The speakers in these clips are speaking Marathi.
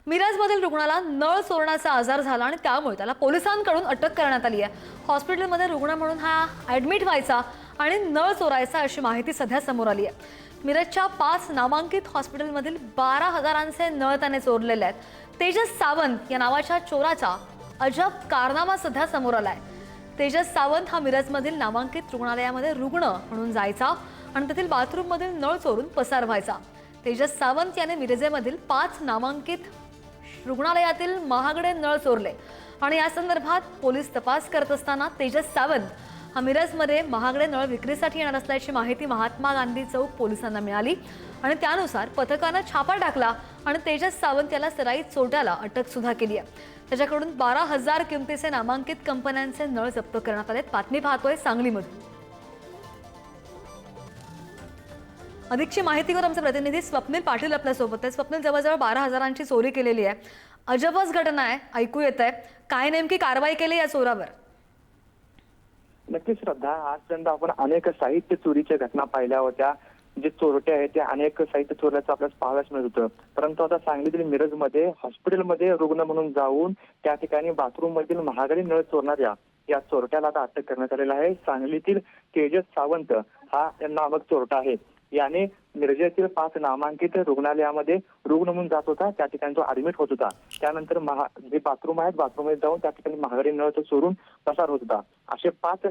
मिरजमधील रुग्णाला नळ चोरण्याचा आजार झाला आणि त्यामुळे त्याला पोलिसांकडून अटक करण्यात आली आहे। हॉस्पिटलमध्ये रुग्ण म्हणून हा ॲडमिट व्हायचा आणि नळ चोरायचा अशी माहिती सध्या समोर आली आहे। मिरजच्या 5 नामांकित हॉस्पिटलमधील 12,000चे नळ त्याने चोरलेले आहेत। तेजस सावंत या नावाच्या चोराचा अजब कारनामा सध्या समोर आलाय। तेजस सावंत हा मिरजमधील नामांकित रुग्णालयामध्ये रुग्ण म्हणून जायचा आणि तेथील बाथरूममधील नळ चोरून पसार व्हायचा। तेजस सावंत याने मिरजेमधील 5 नामांकित रुग्णालयातील महागडे नळ चोरले आणि या संदर्भात पोलीस तपास करत असताना तेजस सावंत हा मिरजमध्ये महागडे नळ विक्रीसाठी येणार असल्याची माहिती महात्मा गांधी चौक पोलिसांना मिळाली आणि त्यानुसार पथकाने छापा टाकला आणि तेजस सावंत याला सराईत चोरट्याला अटक सुद्धा केली आहे। त्याच्याकडून 12,000 किमतीचे नामांकित कंपन्यांचे नळ जप्त करण्यात आले। बातमी पाहतोय सांगलीमधून। अधिकची माहिती घेऊन आमचे प्रतिनिधी स्वप्नील पाटील आपल्या सोबत आहे। स्वप्नील, जवळजवळ 12,000ची चोरी केलेली आहे। अजबच घटना आहे, ऐकू येत आहे। काय नेमकी कारवाई केली या चोरावर? नक्कीच श्रद्धा, आजपर्यंत आपण अनेक साहित्य चोरीच्या घटना पाहिल्या होत्या। जे चोरटे आहेत ते अनेक साहित्य चोरल्याचं आपल्याला पाहायला मिळत होतं, परंतु आता सांगलीतील मिरजमध्ये हॉस्पिटलमध्ये रुग्ण म्हणून जाऊन त्या ठिकाणी बाथरूम मधील महागडे नळ चोरणाऱ्या या चोरट्याला आता अटक करण्यात आलेला आहे। सांगलीतील तेजस सावंत हा नामक चोरटा आहे। याने मिरजेतील 5 नामांकित रुग्णालयामध्ये रुग्ण म्हणून जात होता, त्या ठिकाणी तो ऍडमिट होत होता। त्यानंतर जे बाथरूम आहेत बाथरूममध्ये जाऊन त्या ठिकाणी महागडे नळ तो चोरून पसार होत होता। असे 5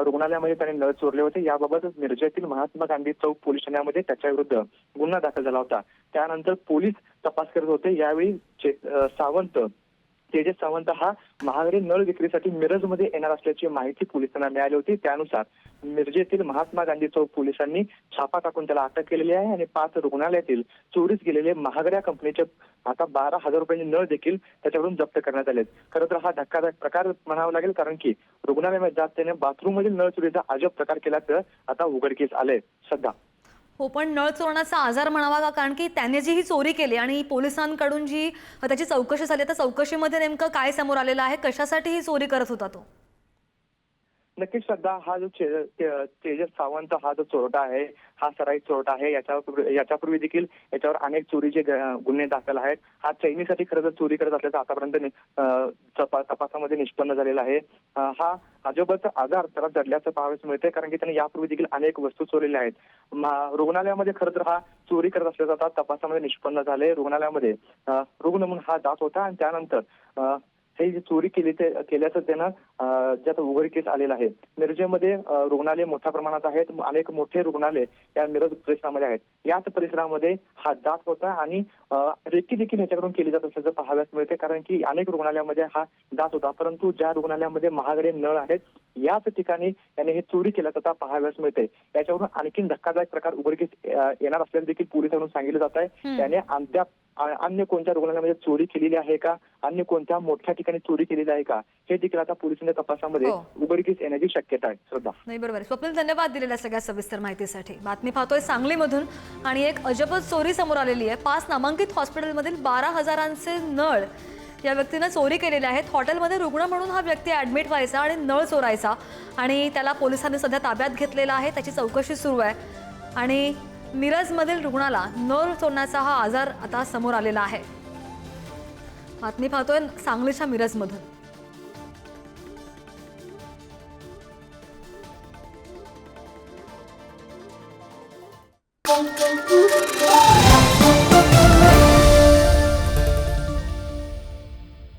रुग्णालयामध्ये त्याने नळ चोरले होते। याबाबत मिरजेतील महात्मा गांधी चौक पोलीस ठाण्यामध्ये त्याच्या विरुद्ध गुन्हा दाखल झाला होता। त्यानंतर पोलीस तपास करत होते। यावेळी तेजस सावंत हा महागडे नळ विक्रीसाठी मिरजमध्ये येणार असल्याची माहिती पोलिसांना मिळाली होती। त्यानुसार मिरजेतील महात्मा गांधी चौक पोलिसांनी छापा टाकून त्याला अटक केलेली आहे आणि 5 रुग्णालयातील चोरीस गेलेले महागड्या कंपनीचे आता 12,000 रुपयांचे नळ देखील त्याच्याकडून जप्त करण्यात आले। खरं तर हा धक्कादायक प्रकार म्हणावा लागेल, कारण की रुग्णालयामध्ये जात त्याने बाथरूम मधील नळ चोरीचा अजब प्रकार केल्याचं आता उघडकीस आलंय। सध्या हो, पण नळ चोरण्याचा आजार म्हणावा का? कारण की त्याने जी ही चोरी केली आणि पोलिसांकडून जी त्याची चौकशी झाली, तर चौकशीमध्ये नेमकं काय समोर आलेलं आहे? कशासाठी ही चोरी करत होता तो? नक्कीच श्रद्धा, हा जो तेजस सावंत हा जो चोरटा आहे हा सराईत चोरटा आहे। याच्यापूर्वी देखील याच्यावर अनेक चोरीचे गुन्हे दाखल आहेत। हा चैनीसाठी खरं तर चोरी करत असल्याचं आतापर्यंत तपासामध्ये निष्पन्न झालेला आहे। हा अजबच आजार त्याला जडल्याचं पाहावयास मिळते, कारण की त्याने यापूर्वी देखील अनेक वस्तू चोरलेल्या आहेत। रुग्णालयामध्ये खरं तर हा चोरी करत असल्याचं आता तपासामध्ये निष्पन्न झाले। रुग्णालयामध्ये रुग्ण म्हणून हा जात होता आणि त्यानंतर हे जी चोरी केल्याचं त्यानं ज्यात उघडकीस आलेलं आहे। मिरजेमध्ये रुग्णालय मोठ्या प्रमाणात आहेत, अनेक मोठे रुग्णालय या मिरज परिसरामध्ये आहेत। याच परिसरामध्ये हा जात होता आणि रेकी देखील याच्याकडून केली जात असल्याचं पाहाव्यास मिळते, कारण की अनेक रुग्णालयामध्ये हा जात होता, परंतु ज्या रुग्णालयामध्ये महागडे नळ आहेत याच ठिकाणी याने हे चोरी केल्याचं आता पाहाव्यास मिळते। याच्यावरून आणखी धक्कादायक प्रकार उघडकीस येणार असल्याचं देखील पोलिसांकडून सांगितलं जात आहे। त्याने अद्याप अन्य कोणत्या रुग्णालयामध्ये चोरी केलेली आहे का, अन्य कोणत्या मोठ्या ठिकाणी चोरी केलेली आहे का, हे देखील आता पोलिसांच्या तपासामध्ये उघडकीस येण्याची शक्यता आहे। श्रद्धा, नाही, बरोबर आहे। स्वप्नील, धन्यवाद दिलेल्या सगळ्या सविस्तर माहितीसाठी। बातमी पाहतोय सांगलीमधून आणि एक अजबच चोरी समोर आलेली आहे। 5 नामांकित हॉस्पिटलमधील 12,000चे नळ या व्यक्तीने चोरी केलेले आहेत। हॉटेलमध्ये रुग्ण म्हणून हा व्यक्ती ॲडमिट व्हायचा आणि नळ चोरायचा आणि त्याला पोलिसांनी सध्या ताब्यात घेतलेला आहे। त्याची चौकशी सुरू आहे आणि मिरजमधील रुग्णाला नळ चोरण्याचा हा आजार आता समोर आलेला आहे। बातमी पाहतोय सांगलीच्या मिरजमधून।